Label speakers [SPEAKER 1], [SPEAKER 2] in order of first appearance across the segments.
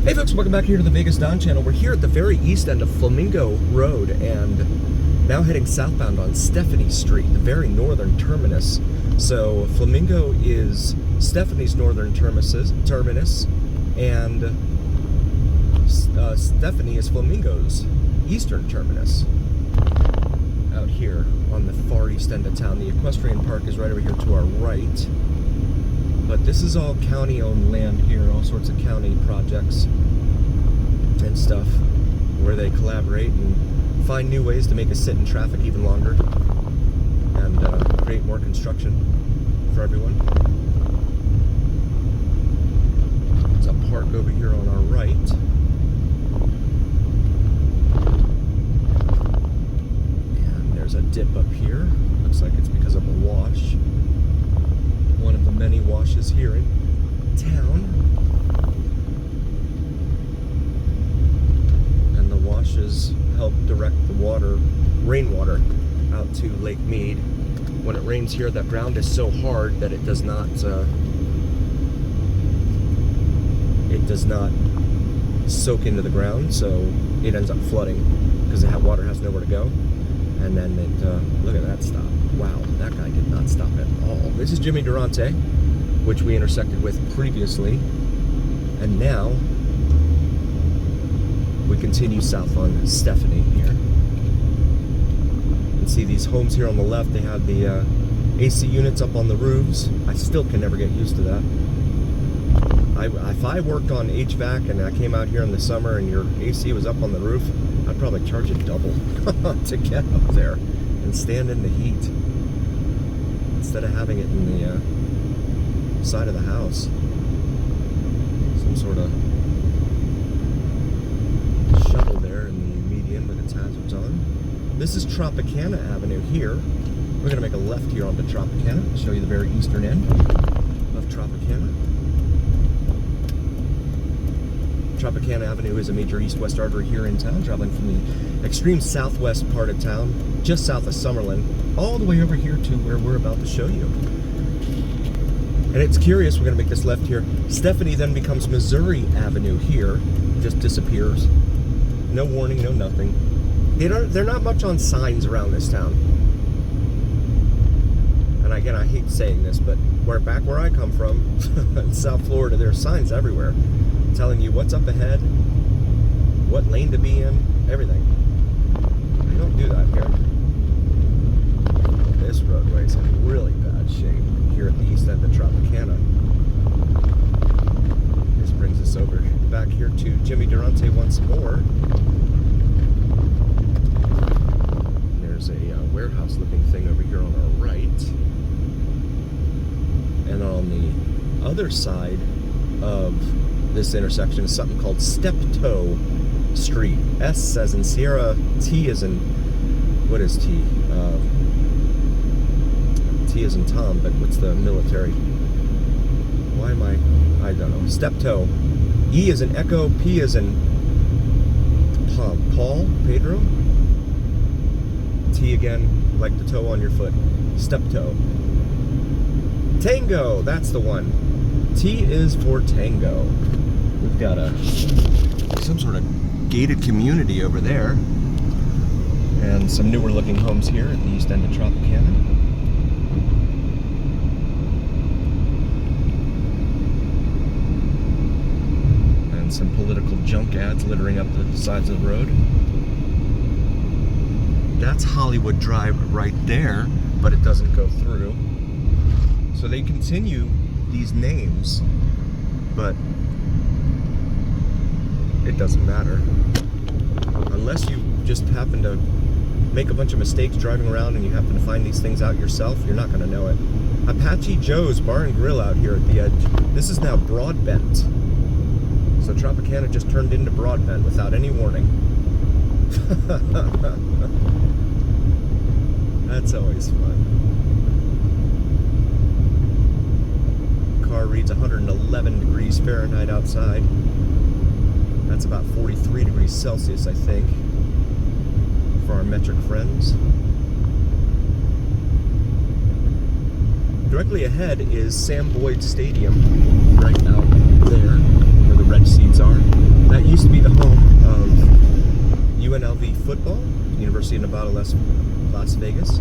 [SPEAKER 1] Hey folks, welcome back here to the Vegas Don channel. We're here at the very east end of Flamingo Road and now heading southbound on Stephanie Street, the very northern terminus. So Flamingo is Stephanie's northern terminus and Stephanie is Flamingo's eastern terminus. Out here on the far east end of town. The equestrian park is right over here to our right. But this is all county-owned land here, all sorts of county projects and stuff where they collaborate and find new ways to make us sit in traffic even longer and create more construction for everyone. There's a park over here on our right. And there's a dip up here. Looks like it's because of a wash. One of the many washes here in town. And the washes help direct the rainwater out to Lake Mead. When it rains here, the ground is so hard that it does not soak into the ground, so it ends up flooding because the water has nowhere to go. And then it, look at that stop. Wow, that guy did not stop at all. This is Jimmy Durante, which we intersected with previously. And now, we continue south on Stephanie here. You can see these homes here on the left, they have the AC units up on the roofs. I still can never get used to that. If I worked on HVAC and I came out here in the summer and your AC was up on the roof, I'd probably charge it double to get up there and stand in the heat instead of having it in the side of the house. Some sort of shuttle there in the median with its hazards on. This is Tropicana Avenue here. We're going to make a left here onto Tropicana, show you the very eastern end of Tropicana. Tropicana Avenue is a major east-west artery here in town, traveling from the extreme southwest part of town, just south of Summerlin, all the way over here to where we're about to show you. And it's curious, we're going to make this left here. Stephanie then becomes Missouri Avenue here, just disappears. No warning, no nothing. They're not much on signs around this town. And again, I hate saying this, but back where I come from, in South Florida, there are signs everywhere telling you what's up ahead, what lane to be in, everything. We don't do that here. This roadway is in really bad shape here at the east end of Tropicana. This brings us over back here to Jimmy Durante once more. There's a warehouse-looking thing over here on our right. And on the other side of this intersection is something called Steptoe Street. S as in Sierra, T as in, what is T? T as in Tom, but what's the military? Why am I don't know. Steptoe. E as in Echo, P as in Paul, Pedro. T again, like the toe on your foot. Steptoe. Tango, that's the one. T is for Tango. We've got some sort of gated community over there, and some newer looking homes here at the east end of Tropicana. And some political junk ads littering up the sides of the road. That's Hollywood Drive right there, but it doesn't go through. So they continue these names, but it doesn't matter. Unless you just happen to make a bunch of mistakes driving around and you happen to find these things out yourself, you're not going to know it. Apache Joe's Bar and Grill out here at the edge. This is now Broadbent. So Tropicana just turned into Broadbent without any warning. That's always fun. Car reads 111 degrees Fahrenheit outside. That's about 43 degrees Celsius, I think, for our metric friends. Directly ahead is Sam Boyd Stadium, right out there where the red seats are. University of Nevada, Las Vegas.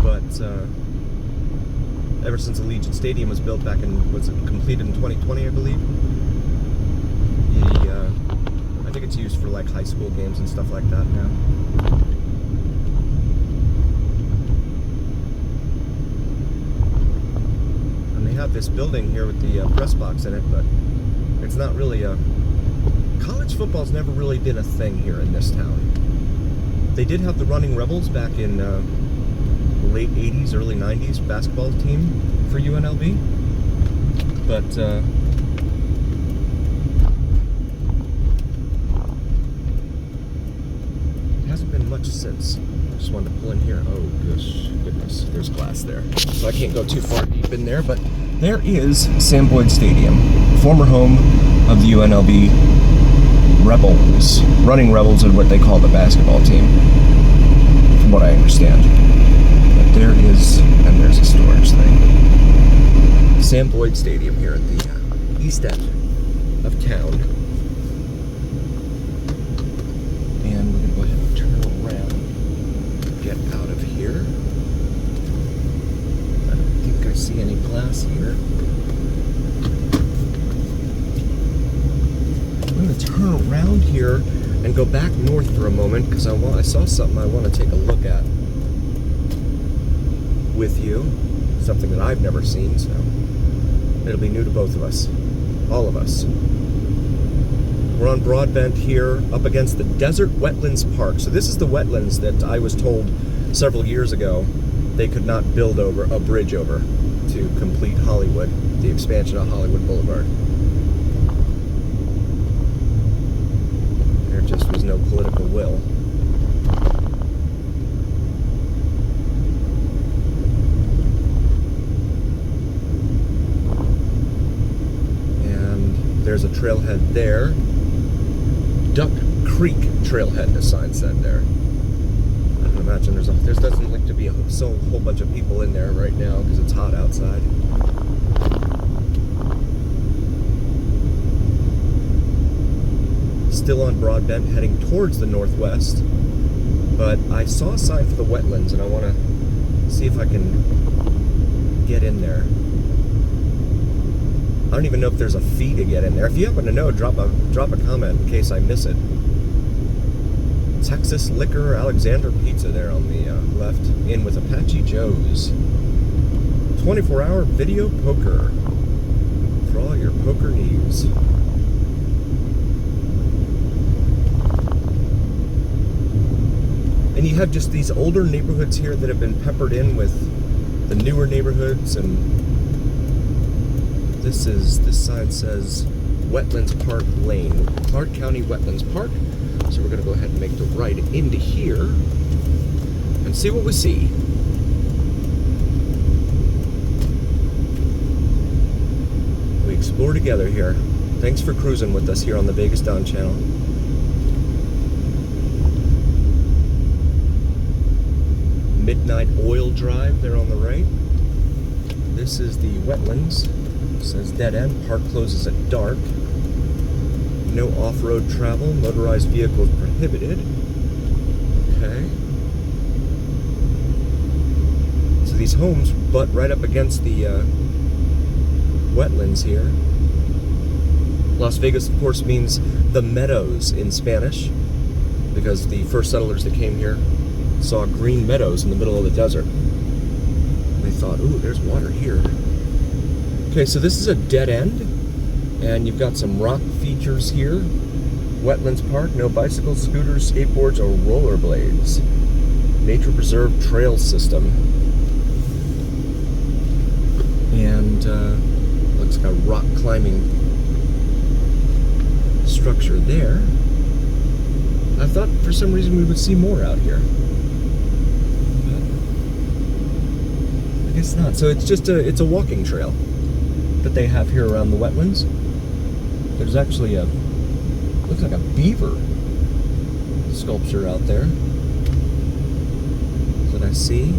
[SPEAKER 1] But ever since Allegiant Stadium was built back in, was it completed in 2020, I believe? I think it's used for like high school games and stuff like that now. And they have this building here with the press box in it, but it's not really a... College football's never really been a thing here in this town. They did have the Running Rebels back in the late 80s, early 90s basketball team for UNLV. But it hasn't been much since. I just wanted to pull in here. Oh, goodness, there's glass there. So I can't go too far deep in there, but there is Sam Boyd Stadium, former home of the UNLV Rebels. Running Rebels are what they call the basketball team, from what I understand. But there is, and there's a storage thing. Sam Boyd Stadium here at the east end of town. And we're going to go ahead and turn around, get out of here. I don't think I see any glass here. I'm going to turn around here and go back north for a moment because I saw something I want to take a look at with you. Something that I've never seen, so it'll be new to both of us. All of us. We're on Broadbent here, up against the Desert Wetlands Park. So this is the wetlands that I was told several years ago they could not build over a bridge over to complete Hollywood, the expansion of Hollywood Boulevard. There just was no political will. There's a trailhead there. Duck Creek Trailhead, the sign said there. I can imagine there doesn't look to be a whole bunch of people in there right now because it's hot outside. Still on Broadbent, heading towards the northwest. But I saw a sign for the wetlands, and I want to see if I can get in there. I don't even know if there's a fee to get in there. If you happen to know, drop a comment in case I miss it. Texas Liquor, Alexander Pizza there on the left, in with Apache Joe's. 24-hour video poker for all your poker needs. And you have just these older neighborhoods here that have been peppered in with the newer neighborhoods, and this sign says Wetlands Park Lane, Clark County Wetlands Park. So we're going to go ahead and make the right into here and see what we see. We explore together here. Thanks for cruising with us here on the Vegas Dawn Channel. Midnight Oil Drive there on the right. This is the wetlands. It says dead end. Park closes at dark. No off-road travel. Motorized vehicles prohibited. Okay. So these homes butt right up against the wetlands here. Las Vegas, of course, means the meadows in Spanish, because the first settlers that came here saw green meadows in the middle of the desert. They thought, ooh, there's water here. Okay, so this is a dead end, and you've got some rock features here. Wetlands Park, no bicycles, scooters, skateboards, or rollerblades. Nature Preserve Trail System. And looks like a rock climbing structure there. I thought for some reason we would see more out here. But I guess not. So it's just it's a walking trail that they have here around the wetlands. There's actually looks like a beaver sculpture out there that I see.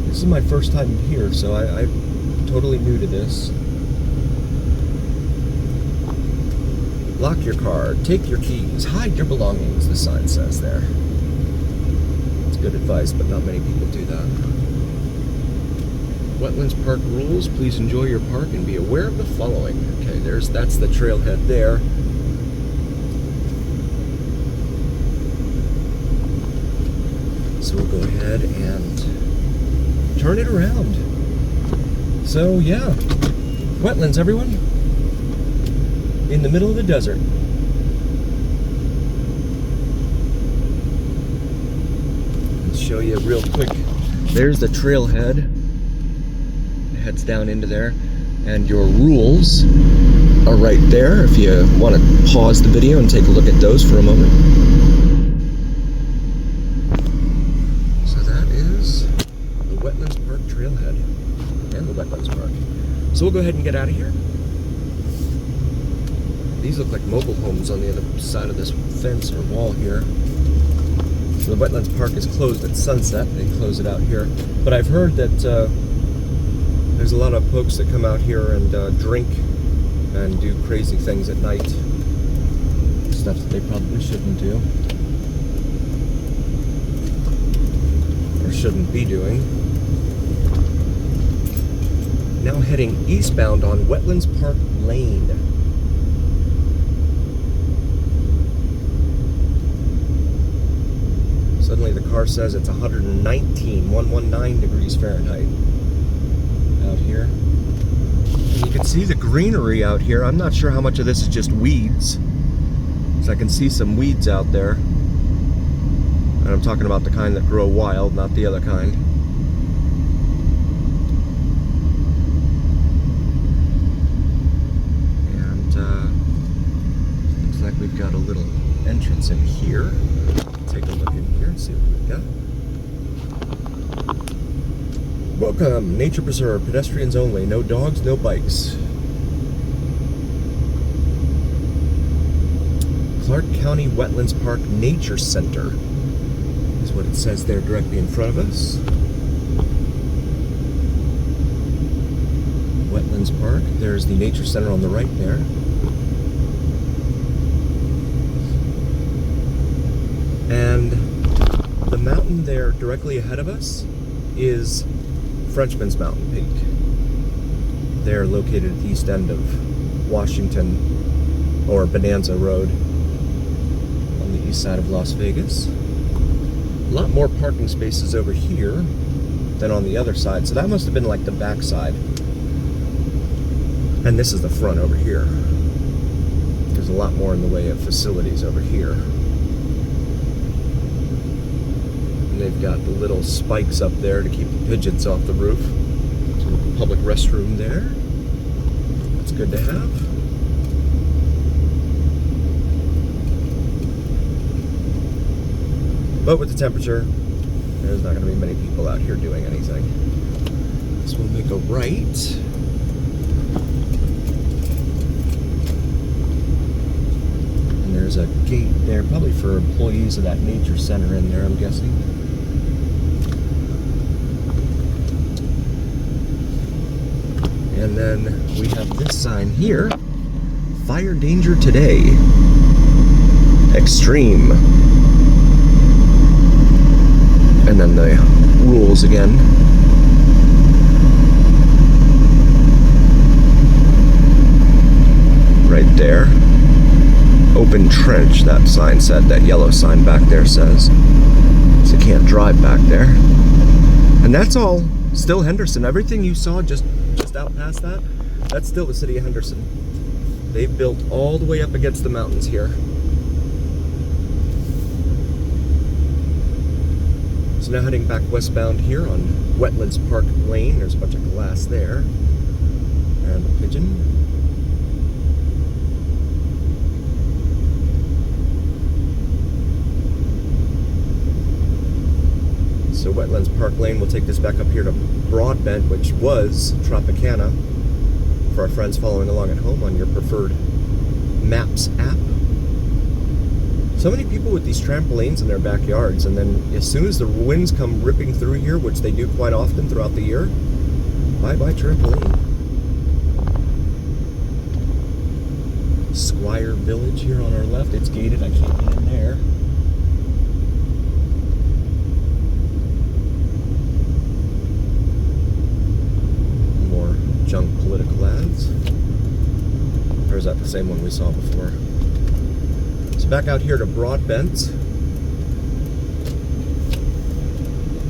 [SPEAKER 1] This is my first time here, so I'm totally new to this. Lock your car, take your keys, hide your belongings, the sign says there. It's good advice, but not many people do that. Wetlands Park rules, please enjoy your park and be aware of the following. Okay, that's the trailhead there. So we'll go ahead and turn it around. So yeah, wetlands, everyone. In the middle of the desert. Let's show you real quick. There's the trailhead. It heads down into there. And your rules are right there if you want to pause the video and take a look at those for a moment. So that is the Wetlands Park trailhead and the Wetlands Park. So we'll go ahead and get out of here. These look like mobile homes on the other side of this fence or wall here. So the Wetlands Park is closed at sunset. They close it out here. But I've heard that there's a lot of folks that come out here and drink and do crazy things at night. Stuff that they probably shouldn't do. Or shouldn't be doing. Now heading eastbound on Wetlands Park Lane. Suddenly the car says it's 119 degrees Fahrenheit out here. And you can see the greenery out here. I'm not sure how much of this is just weeds. Because I can see some weeds out there. And I'm talking about the kind that grow wild, not the other kind. And looks like we've got a little entrance in here. Take a look in here and see what we've got. Welcome, Nature Preserve, pedestrians only, no dogs, no bikes. Clark County Wetlands Park Nature Center is what it says there directly in front of us. Wetlands Park, there's the Nature Center on the right there. And the mountain there directly ahead of us is Frenchman's Mountain Peak. They're located at the east end of Washington, or Bonanza Road, on the east side of Las Vegas. A lot more parking spaces over here than on the other side, so that must have been like the back side. And this is the front over here. There's a lot more in the way of facilities over here. They've got the little spikes up there to keep the pigeons off the roof. Public restroom there. That's good to have. But with the temperature, there's not going to be many people out here doing anything. So we'll make a right. And there's a gate there, probably for employees of that nature center in there, I'm guessing. And then we have this sign here, Fire Danger Today, Extreme. And then the rules again. Right there. Open trench, that sign said, that yellow sign back there says. So you can't drive back there. And that's all still Henderson. Everything you saw just out past that, that's still the city of Henderson. They've built all the way up against the mountains here. So now heading back westbound here on Wetlands Park Lane. There's a bunch of glass there. And a pigeon. So Wetlands Park Lane will take this back up here to Broadbent, which was Tropicana, for our friends following along at home on your preferred Maps app. So many people with these trampolines in their backyards, and then as soon as the winds come ripping through here, which they do quite often throughout the year, bye-bye trampoline. Squire Village here on our left. It's gated. I can't get in there. More junk political ads. Or is that the same one we saw before? So back out here to Broadbent.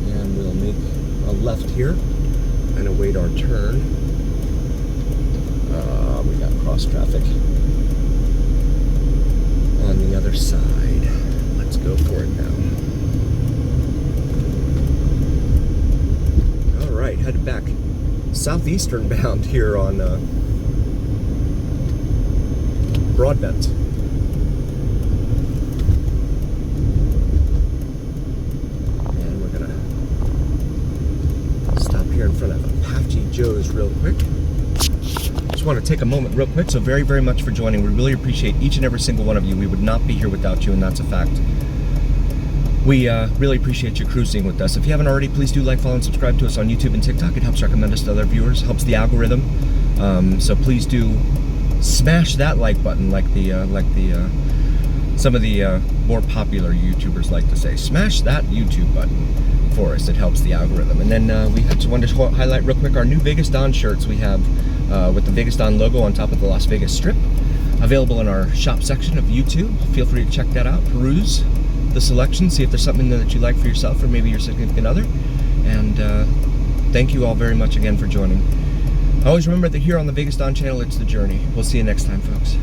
[SPEAKER 1] And we'll make a left here and await our turn. We got cross traffic on the other side. Let's go for it now. All right, headed back southeastern bound here on Broadbent. And we're gonna stop here in front of Apache Joe's real quick. Just want to take a moment real quick. So very, very much for joining. We really appreciate each and every single one of you. We would not be here without you, and that's a fact. We really appreciate you cruising with us. If you haven't already, please do like, follow, and subscribe to us on YouTube and TikTok. It helps recommend us to other viewers, helps the algorithm. So please do smash that like button, like some of the more popular YouTubers like to say. Smash that YouTube button for us. It helps the algorithm. And then we just wanted to highlight real quick our new Vegas Dawn shirts we have with the Vegas Dawn logo on top of the Las Vegas Strip. Available in our shop section of YouTube. Feel free to check that out, peruse the selection, see if there's something that you like for yourself or maybe your significant other. And thank you all very much again for joining. Always remember that here on the Vegas Dawn channel, it's the journey. We'll see you next time, folks.